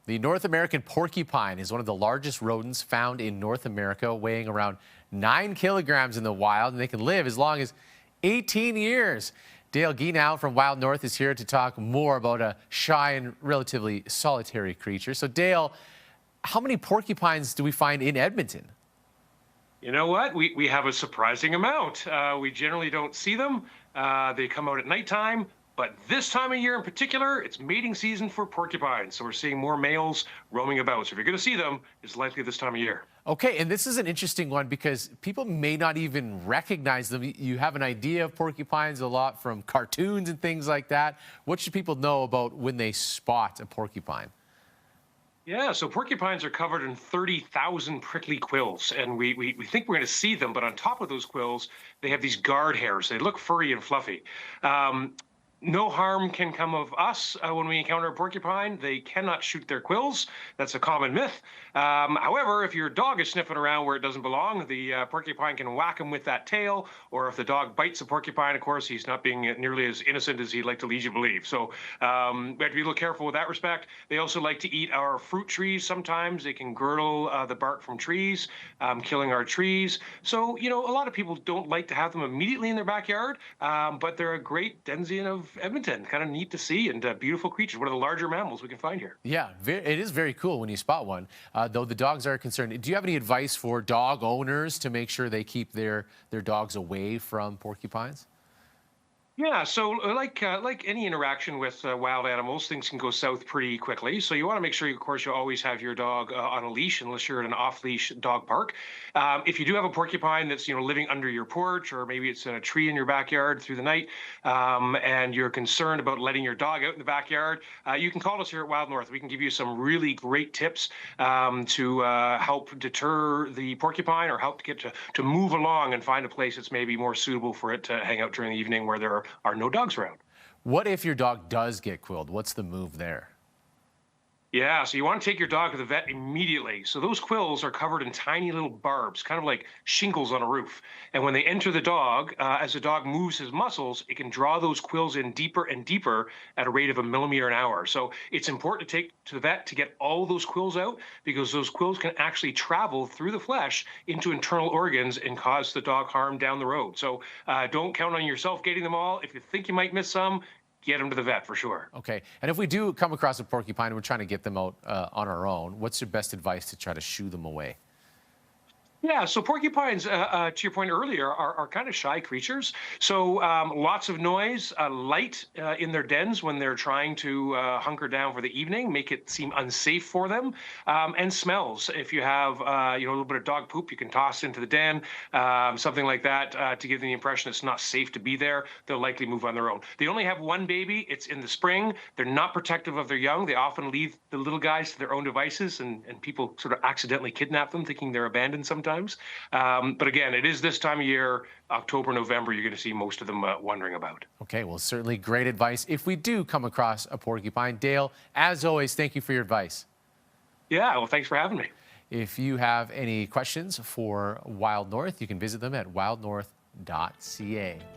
The North American porcupine is one of the largest rodents found in North America, weighing around 9 kilograms in the wild, and they can live as long as 18 years. Dale Gienow from WildNorth is here to talk more about a shy and relatively solitary creature. So Dale, how many porcupines do we find in Edmonton? You know what? We have a surprising amount. We generally don't see them. They come out at nighttime, but this time of year in particular, it's mating season for porcupines. So we're seeing more males roaming about. So if you're going to see them, it's likely this time of year. Okay, and this is an interesting one because people may not even recognize them. You have an idea of porcupines a lot from cartoons and things like that. What should people know about when they spot a porcupine? Yeah, so porcupines are covered in 30,000 prickly quills, and we think we're going to see them, but on top of those quills, they have these guard hairs. They look furry and fluffy. No harm can come of us when we encounter a porcupine. They cannot shoot their quills. That's a common myth. However, if your dog is sniffing around where it doesn't belong, the porcupine can whack him with that tail. Or if the dog bites a porcupine, of course, he's not being nearly as innocent as he'd like to lead you to believe. So we have to be a little careful with that respect. They also like to eat our fruit trees sometimes. They can girdle the bark from trees, killing our trees. So, you know, a lot of people don't like to have them immediately in their backyard, but they're a great denizen of Edmonton. Kind of neat to see, and beautiful creatures. One of the larger mammals we can find here. Yeah, it is very cool when you spot one, though the dogs are concerned. Do you have any advice for dog owners to make sure they keep their dogs away from porcupines? Yeah, so like any interaction with wild animals, things can go south pretty quickly. So you want to make sure, of course, you always have your dog on a leash, unless you're at an off-leash dog park. If you do have a porcupine that's living under your porch, or maybe it's in a tree in your backyard through the night, and you're concerned about letting your dog out in the backyard, you can call us here at WildNorth. We can give you some really great tips to help deter the porcupine, or help to get to move along and find a place that's maybe more suitable for it to hang out during the evening where there are no dogs around. What if your dog does get quilled? What's the move there? Yeah, so you want to take your dog to the vet immediately. So those quills are covered in tiny little barbs, kind of like shingles on a roof. And when they enter the dog, as the dog moves his muscles, it can draw those quills in deeper and deeper at a rate of 1 millimeter an hour. So it's important to take to the vet to get all those quills out, because those quills can actually travel through the flesh into internal organs and cause the dog harm down the road. So don't count on yourself getting them all. If you think you might miss some, get them to the vet for sure. Okay. And if we do come across a porcupine and we're trying to get them out on our own, what's your best advice to try to shoo them away? Yeah, so porcupines, to your point earlier, are kind of shy creatures. So lots of noise, light in their dens when they're trying to hunker down for the evening, make it seem unsafe for them, and smells. If you have a little bit of dog poop, you can toss into the den, something like that, to give them the impression it's not safe to be there. They'll likely move on their own. They only have one baby. It's in the spring. They're not protective of their young. They often leave the little guys to their own devices, and people sort of accidentally kidnap them, thinking they're abandoned sometimes. But again, it is this time of year, October, November, you're going to see most of them wandering about. Okay, well, certainly great advice if we do come across a porcupine. Dale, as always, thank you for your advice. Yeah, well, thanks for having me. If you have any questions for WildNorth, you can visit them at wildnorth.ca.